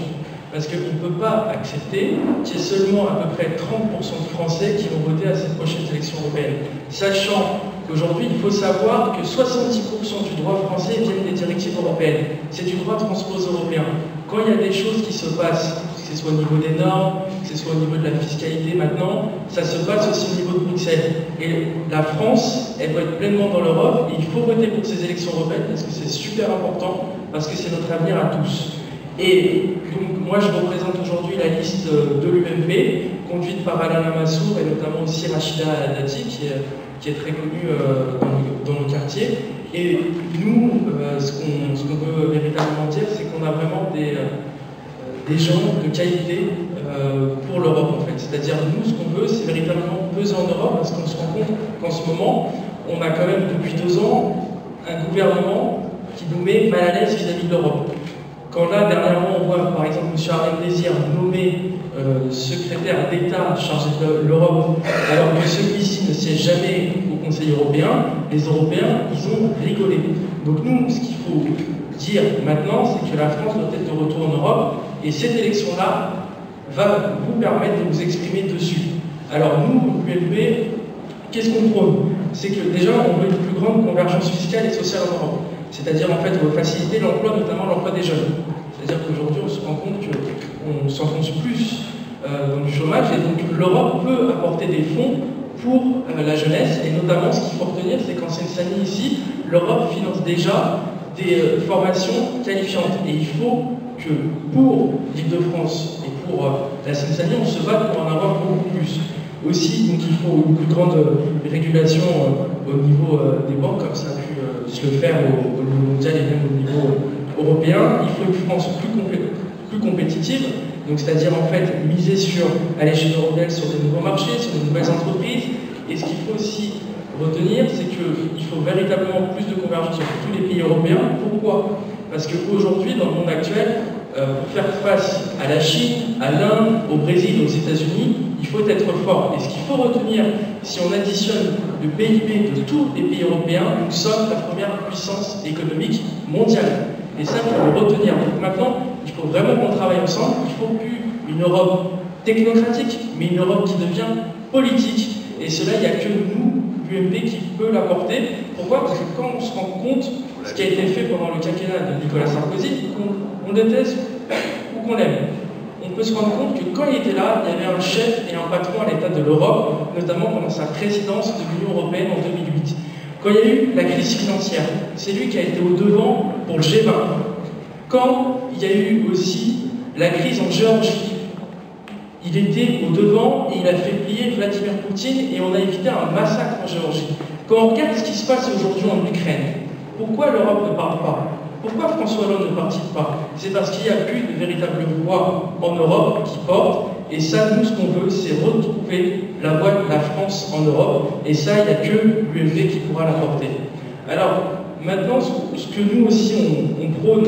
Parce qu'on ne peut pas accepter qu'il y ait seulement à peu près 30% de Français qui vont voter à ces prochaines élections européennes. Sachant qu'aujourd'hui, il faut savoir que 70% du droit français viennent des directives européennes. C'est du droit transposé européen. Quand il y a des choses qui se passent, que ce soit au niveau des normes, que ce soit au niveau de la fiscalité maintenant, ça se passe aussi au niveau de Bruxelles. Et la France, elle doit être pleinement dans l'Europe et il faut voter pour ces élections européennes parce que c'est super important, parce que c'est notre avenir à tous. Et donc, moi, je représente aujourd'hui la liste de l'UMP, conduite par Alain Lamassoure et notamment aussi Rachida Dati, qui est très connue dans nos quartiers. Et nous, ce qu'on veut véritablement dire, c'est qu'on a vraiment des gens de qualité pour l'Europe, en fait. C'est-à-dire, nous, ce qu'on veut, c'est véritablement peser en Europe, parce qu'on se rend compte qu'en ce moment, on a quand même, depuis 2 ans, un gouvernement qui nous met mal à l'aise vis-à-vis de l'Europe. Quand là, dernièrement, on voit par exemple M. Arlène Désir nommé secrétaire d'État chargé de l'Europe, alors que celui-ci ne siège jamais au Conseil européen, les Européens, ils ont rigolé. Donc nous, ce qu'il faut dire maintenant, c'est que la France doit être de retour en Europe, et cette élection-là va vous permettre de vous exprimer dessus. Alors nous, l'UMP, qu'est-ce qu'on prône? C'est que déjà, on veut une plus grande convergence fiscale et sociale en Europe. C'est-à-dire, en fait, faciliter l'emploi, notamment l'emploi des jeunes. C'est-à-dire qu'aujourd'hui, on se rend compte qu'on s'enfonce plus dans du chômage, et donc l'Europe peut apporter des fonds pour la jeunesse, et notamment, ce qu'il faut retenir, c'est qu'en Seine-Saint-Denis, ici, l'Europe finance déjà des formations qualifiantes. Et il faut que, pour l'Île-de-France et pour la Seine-Saint-Denis, on se batte pour en avoir beaucoup plus. Aussi, donc, il faut une plus grande régulation au niveau des banques, comme ça a pu se le faire au niveau mondial et même au niveau européen. Il faut une France plus compétitive, donc c'est-à-dire en fait miser sur, à l'échelle européenne, sur des nouveaux marchés, sur de nouvelles entreprises. Et ce qu'il faut aussi retenir, c'est qu'il faut véritablement plus de convergence sur tous les pays européens. Pourquoi? Parce qu'aujourd'hui, dans le monde actuel, pour faire face à la Chine, à l'Inde, au Brésil, aux États-Unis, il faut être fort. Et ce qu'il faut retenir, si on additionne le PIB de tous les pays européens, nous sommes la première puissance économique mondiale. Et ça, il faut le retenir. Donc maintenant, il faut vraiment qu'on travaille ensemble. Il ne faut plus une Europe technocratique, mais une Europe qui devient politique. Et cela, il n'y a que nous, l'UMP, qui peut l'apporter. Pourquoi? Parce que quand on se rend compte de ce qui a été fait pendant le quinquennat de Nicolas Sarkozy, qu'on déteste ou qu'on aime, on peut se rendre compte que quand il était là, il y avait un chef et un patron à l'état de l'Europe, notamment pendant sa présidence de l'Union européenne en 2008. Quand il y a eu la crise financière, c'est lui qui a été au devant pour le G20. Quand il y a eu aussi la crise en Géorgie, il était au devant et il a fait plier Vladimir Poutine et on a évité un massacre en Géorgie. Quand on regarde ce qui se passe aujourd'hui en Ukraine, pourquoi l'Europe ne parle pas? Pourquoi François Hollande ne participe pas? C'est parce qu'il n'y a plus de véritable voix en Europe qui porte. Et ça, nous, ce qu'on veut, c'est retrouver la voix de la France en Europe. Et ça, il n'y a que l'UMP qui pourra la porter. Alors, maintenant, ce que nous aussi, on prône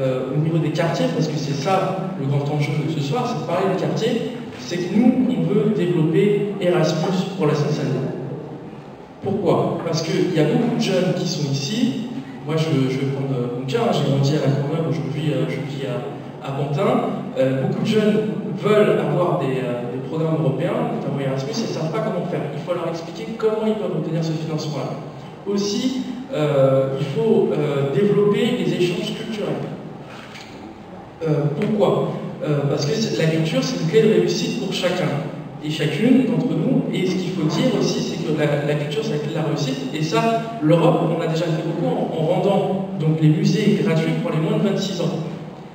au niveau des quartiers, parce que c'est ça le grand enjeu de ce soir, c'est de parler des quartiers, c'est que nous, on veut développer Erasmus pour la Seine-Saint-Denis. Pourquoi? Parce qu'il y a beaucoup de jeunes qui sont ici. Moi, je vais prendre mon cas, j'ai grandi à la Courneuve, aujourd'hui je vis à Pantin. Beaucoup de jeunes veulent avoir des programmes européens, notamment Erasmus, et ne savent pas comment faire. Il faut leur expliquer comment ils peuvent obtenir ce financement-là. Aussi, il faut développer les échanges culturels. Pourquoi? Parce que la culture, c'est une clé de réussite pour chacun et chacune d'entre nous. Et ce qu'il faut dire aussi, c'est que la culture, c'est la clé de la réussite. Et ça, l'Europe, on a déjà fait beaucoup en rendant donc, les musées gratuits pour les moins de 26 ans.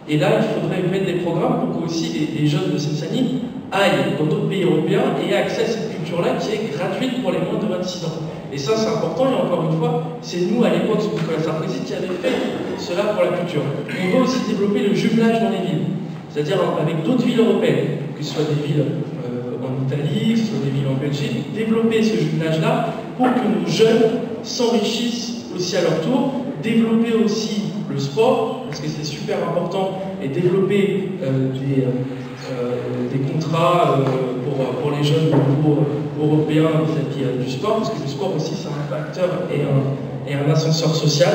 Et là, il faudrait mettre des programmes pour que aussi les jeunes de Seine-Saint-Denis aillent dans d'autres pays européens et aient accès à cette culture-là qui est gratuite pour les moins de 26 ans. Et ça, c'est important. Et encore une fois, c'est nous, à l'époque, sous Nicolas Sarkozy, qui avait fait cela pour la culture. On veut aussi développer le jumelage dans les villes, c'est-à-dire avec d'autres villes européennes, que ce soit des villes en Italie, que ce soit des villes en Belgique, développer ce jumelage-là pour que nos jeunes s'enrichissent aussi à leur tour, développer aussi le sport, parce que c'est super important, et développer des contrats pour les jeunes au niveau européen vis-à-vis du sport, parce que le sport aussi c'est un facteur et un ascenseur social.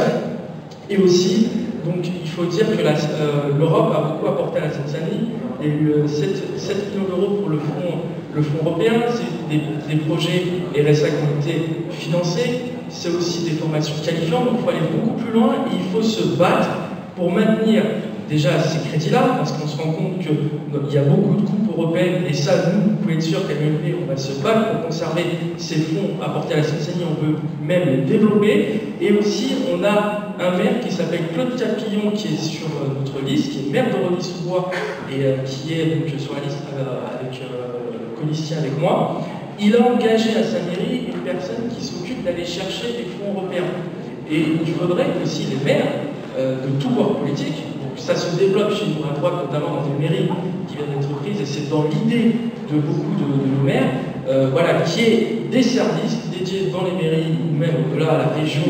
Et aussi, donc, il faut dire que l'Europe a beaucoup apporté à la Seine-Saint-Denis. Il y a eu 7 millions d'euros pour le fonds européen, c'est des projets RSA qui ont été financés, c'est aussi des formations qualifiantes, donc il faut aller beaucoup plus loin et il faut se battre pour maintenir déjà ces crédits-là, parce qu'on se rend compte qu'il y a beaucoup de coupes européennes, et ça, nous, vous pouvez être sûr qu'à l'UMP, on va se battre pour conserver ces fonds apportés à la Seine-Saint-Denis, on veut même les développer. Et aussi, on a un maire qui s'appelle Claude Capillon, qui est sur notre liste, qui est maire de Rony-sous-Bois, et qui est donc, sur la liste avec colistier avec moi. Il a engagé à sa mairie une personne qui s'occupe d'aller chercher des fonds européens. Et il faudrait que aussi les maires de tout bord politique, donc ça se développe chez nous à droite, notamment dans des mairies qui viennent d'être prises, et c'est dans l'idée de beaucoup de nos maires, voilà, qui est des services dédiés dans les mairies, ou même au-delà à la région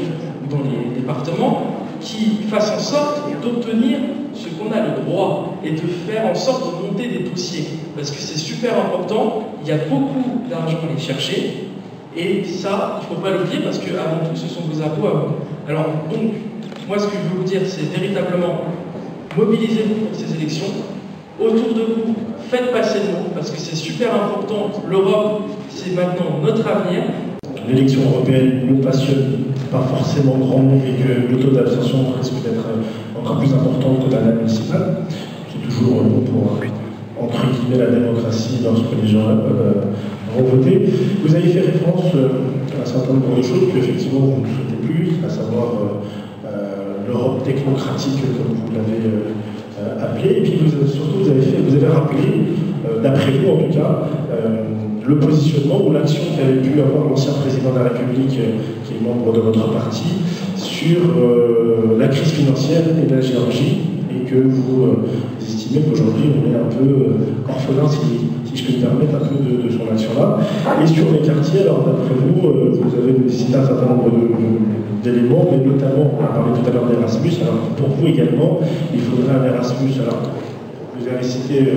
ou dans les départements, qui fassent en sorte d'obtenir ce qu'on a le droit et de faire en sorte de monter des dossiers. Parce que c'est super important, il y a beaucoup d'argent à aller chercher, et ça, il ne faut pas l'oublier parce qu'avant tout, ce sont vos impôts à vous. Alors, donc, moi, ce que je veux vous dire, c'est véritablement mobilisez-vous pour ces élections. Autour de vous, faites passer le mot, parce que c'est super important. L'Europe, c'est maintenant notre avenir. L'élection européenne nous passionne pas forcément grand nombre et que le taux d'abstention risque d'être encore plus important que dans la municipale. C'est toujours bon pour, entre guillemets, la démocratie lorsque les gens vont voter. Vous avez fait référence à un certain nombre de choses qu'effectivement vous ne souhaitez plus, à savoir l'Europe technocratique, comme vous l'avez appelé. Et puis surtout, vous avez rappelé, d'après vous en tout cas, le positionnement ou l'action qu'avait pu avoir l'ancien président de la République, qui est membre de votre parti, sur la crise financière et la Géorgie, et que vous estimez qu'aujourd'hui on est un peu orphelin, si je peux me permettre, un peu de son action-là. Et sur les quartiers, alors d'après vous, vous avez cité un certain nombre d'éléments, mais notamment, on a parlé tout à l'heure d'Erasmus, alors pour vous également, il faudrait un Erasmus, alors vous avez cité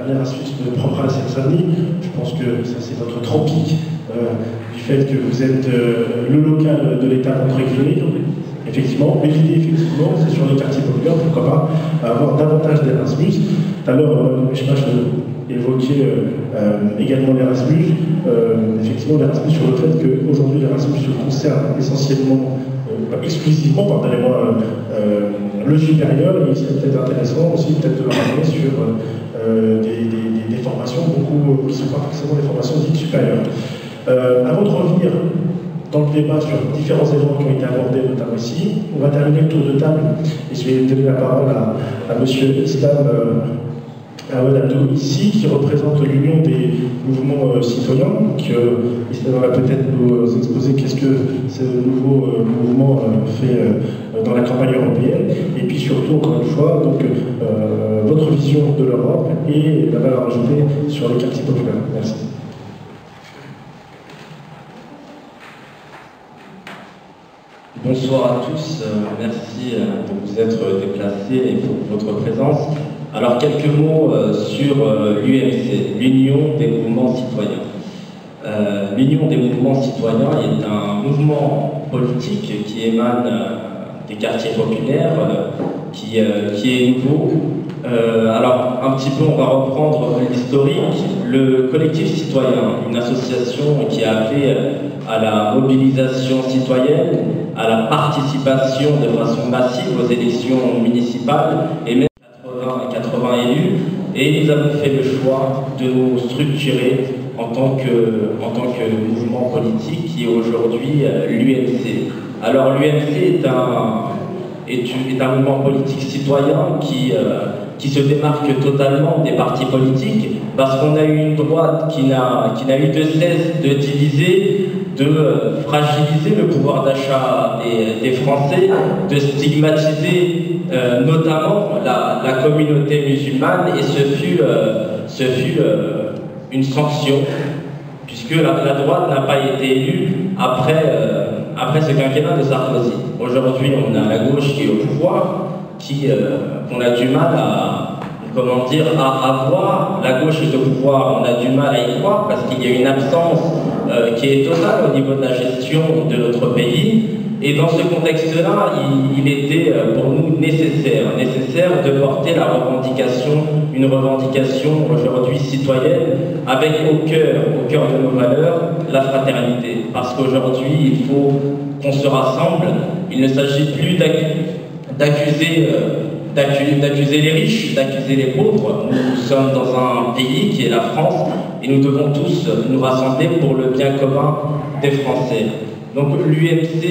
un Erasmus propre à la Seine-Saint-Denis. Je pense que ça c'est votre tropique du fait que vous êtes le local de l'État contre-régional. Effectivement, mais l'idée effectivement c'est sur les quartiers populaires, pourquoi pas avoir davantage d'Erasmus. Tout à l'heure, je évoquais également l'Erasmus, effectivement l'Erasmus sur le fait qu'aujourd'hui l'Erasmus se concerne essentiellement, exclusivement, pardonnez-moi, le supérieur, il serait peut-être intéressant aussi peut-être de ramener sur des formations beaucoup qui ne sont pas forcément des formations dites supérieures. Avant de revenir dans le débat sur différents éléments qui ont été abordés, notamment ici, on va terminer le tour de table et je vais donner la parole à M. Islam Awadabdou ici, qui représente l'Union des mouvements citoyens. Donc, Islam va peut-être nous exposer qu'est-ce que ce nouveau mouvement fait dans la campagne européenne. Et puis surtout, encore une fois, donc, votre vision de l'Europe et la valeur ajoutée sur le quartier populaire. Merci. Bonsoir à tous, merci de vous être déplacés et pour votre présence. Alors quelques mots sur l'UMC, l'Union des mouvements citoyens. L'Union des mouvements citoyens est un mouvement politique qui émane des quartiers populaires, qui est nouveau. Alors un petit peu, on va reprendre l'historique. Le collectif citoyen, une association qui a appelé à la mobilisation citoyenne, à la participation de façon massive aux élections municipales et même 80 élus, et nous avons fait le choix de nous structurer en tant que mouvement politique qui est aujourd'hui l'UMC. Alors l'UMC est un mouvement politique citoyen qui se démarque totalement des partis politiques parce qu'on a eu une droite qui n'a eu de cesse de diviser, de fragiliser le pouvoir d'achat des Français, de stigmatiser notamment la communauté musulmane, et ce fut une sanction, puisque la droite n'a pas été élue après ce quinquennat de Sarkozy. Aujourd'hui, on a la gauche qui est au pouvoir, qu'on a du mal à voir. La gauche est au pouvoir, on a du mal à y croire parce qu'il y a une absence qui est totale au niveau de la gestion de notre pays. Et dans ce contexte-là, il était pour nous nécessaire de porter une revendication aujourd'hui citoyenne, avec au cœur de nos valeurs, la fraternité. Parce qu'aujourd'hui, il faut qu'on se rassemble. Il ne s'agit plus d'accuser les riches, d'accuser les pauvres. Nous sommes dans un pays qui est la France et nous devons tous nous rassembler pour le bien commun des Français. Donc l'UMC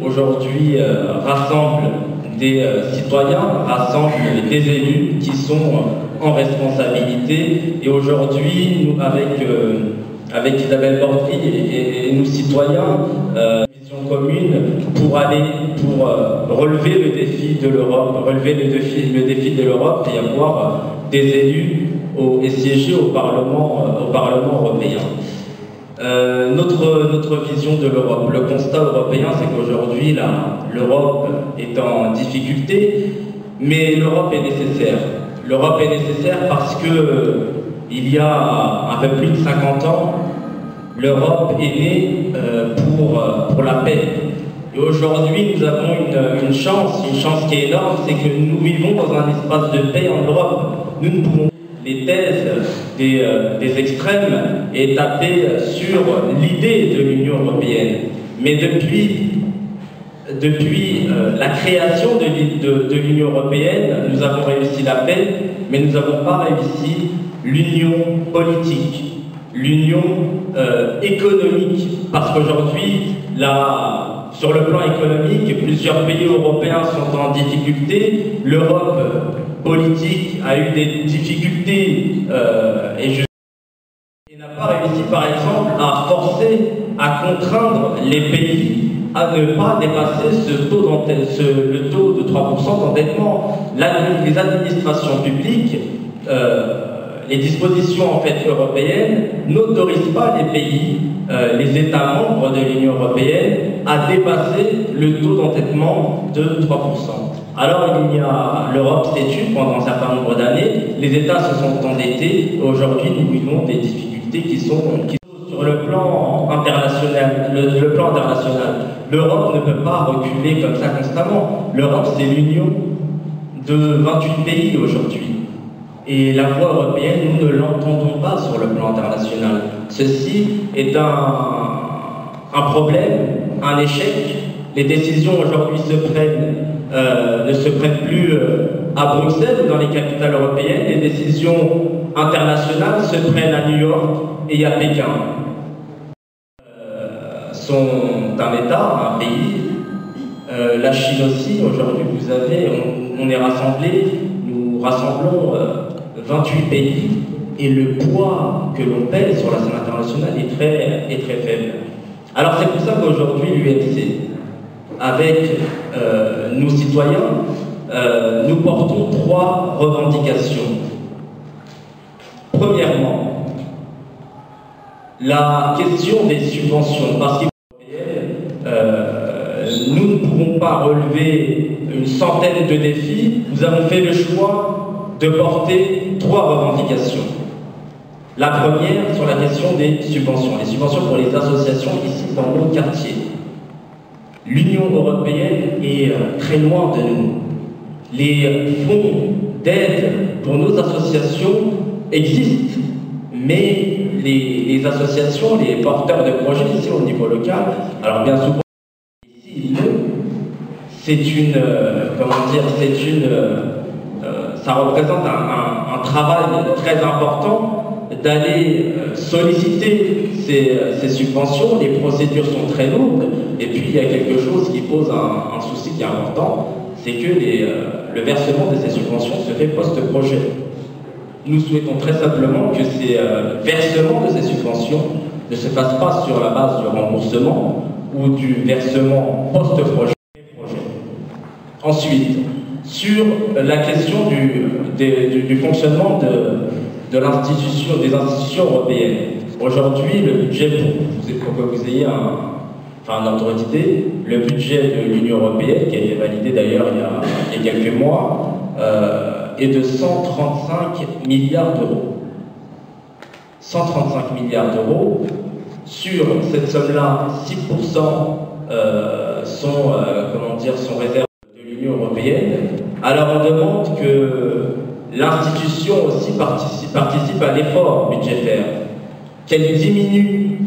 aujourd'hui rassemble des citoyens, rassemble des élus qui sont en responsabilité, et aujourd'hui, nous avec Isabelle Bordry et nous citoyens, vision commune pour relever le défi de l'Europe, et avoir des élus et siéger au Parlement européen. Notre vision de l'Europe, le constat européen, c'est qu'aujourd'hui l'Europe est en difficulté, mais l'Europe est nécessaire. L'Europe est nécessaire parce que il y a un peu plus de 50 ans, l'Europe est née pour la paix. Et aujourd'hui, nous avons une chance qui est énorme, c'est que nous vivons dans un espace de paix en Europe. Nous ne pouvons les thèses des extrêmes et taper sur l'idée de l'Union européenne. Mais depuis la création de l'Union européenne, nous avons réussi la paix, mais nous n'avons pas réussi l'union politique, l'union économique, parce qu'aujourd'hui, sur le plan économique, plusieurs pays européens sont en difficulté. L'Europe politique a eu des difficultés et n'a pas réussi, par exemple, à contraindre les pays à ne pas dépasser le taux de 3% d'endettement. Les administrations publiques, les dispositions en fait européennes n'autorisent pas les pays, les États membres de l'Union européenne à dépasser le taux d'endettement de 3%. Alors l'Europe s'est tue pendant un certain nombre d'années, les États se sont endettés, et aujourd'hui nous vivons des difficultés qui sont sur le plan international. L'Europe ne peut pas reculer comme ça constamment. L'Europe, c'est l'union de 28 pays aujourd'hui. Et la voix européenne, nous ne l'entendons pas sur le plan international. Ceci est un problème un échec. Les décisions aujourd'hui ne se prennent plus à Bruxelles ou dans les capitales européennes. Les décisions internationales se prennent à New York et à Pékin. Sont un État, un pays. La Chine aussi, aujourd'hui, vous avez, on est rassemblés, nous rassemblons 28 pays, et le poids que l'on pèse sur la scène internationale est très faible. Alors c'est pour ça qu'aujourd'hui, l'UMC, avec nos citoyens, nous portons 3 revendications. Premièrement, la question des subventions, parce qu'il nous ne pouvons pas relever une centaine de défis. Nous avons fait le choix de porter 3 revendications. La première sur la question des subventions. Les subventions pour les associations ici dans nos quartiers. L'Union européenne est très loin de nous. Les fonds d'aide pour nos associations existent, mais les associations, les porteurs de projets ici au niveau local, alors bien souvent, ici, c'est une, ça représente un travail très important d'aller solliciter ces subventions. Les procédures sont très lourdes, et puis il y a quelque chose qui pose un souci qui est important, c'est que le versement de ces subventions se fait post-projet. Nous souhaitons très simplement que ces versements de ces subventions ne se fassent pas sur la base du remboursement ou du versement post-projet. Ensuite, sur la question du fonctionnement des institutions européennes. Aujourd'hui, le budget, pour que vous ayez un ordre d'idée, le budget de l'Union européenne, qui a été validé d'ailleurs il y a quelques mois, est de 135 milliards d'euros. 135 milliards d'euros. Sur cette somme-là, 6% sont réservés de l'Union européenne. Alors on demande que l'institution aussi participe à l'effort budgétaire, qu'elle diminue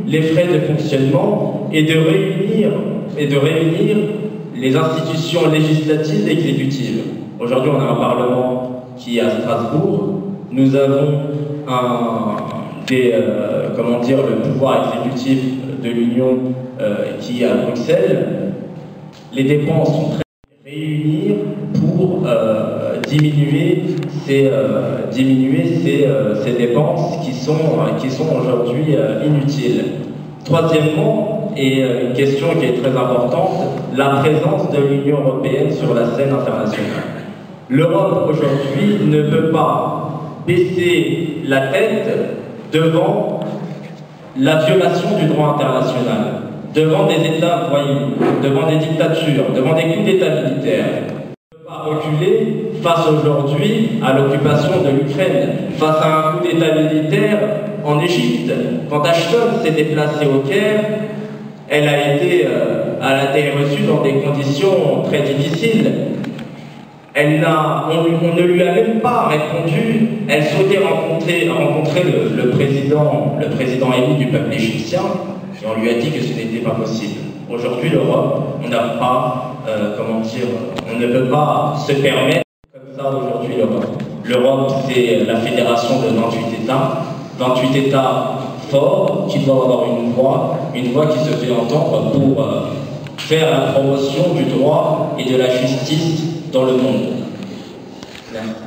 les frais de fonctionnement et de réunir les institutions législatives et exécutives. Aujourd'hui, on a un Parlement qui est à Strasbourg. Nous avons le pouvoir exécutif de l'Union qui est à Bruxelles. Les dépenses sont très réunies pour diminuer ces dépenses qui sont aujourd'hui inutiles. Troisièmement, et une question qui est très importante, la présence de l'Union européenne sur la scène internationale. L'Europe aujourd'hui ne peut pas baisser la tête devant la violation du droit international, devant des États voyous, devant des dictatures, devant des coups d'État militaires. On ne peut pas reculer face aujourd'hui à l'occupation de l'Ukraine, face à un coup d'État militaire en Égypte. Quand Ashton s'est déplacée au Caire, elle a été reçue dans des conditions très difficiles. On ne lui a même pas répondu. Elle souhaitait rencontrer le président élu du peuple égyptien, et on lui a dit que ce n'était pas possible. Aujourd'hui, l'Europe, on n'a pas, on ne peut pas se permettre comme ça aujourd'hui l'Europe. L'Europe, c'est la fédération de 28 États forts qui doivent avoir une voix qui se fait entendre pour faire la promotion du droit et de la justice dans le monde. Merci.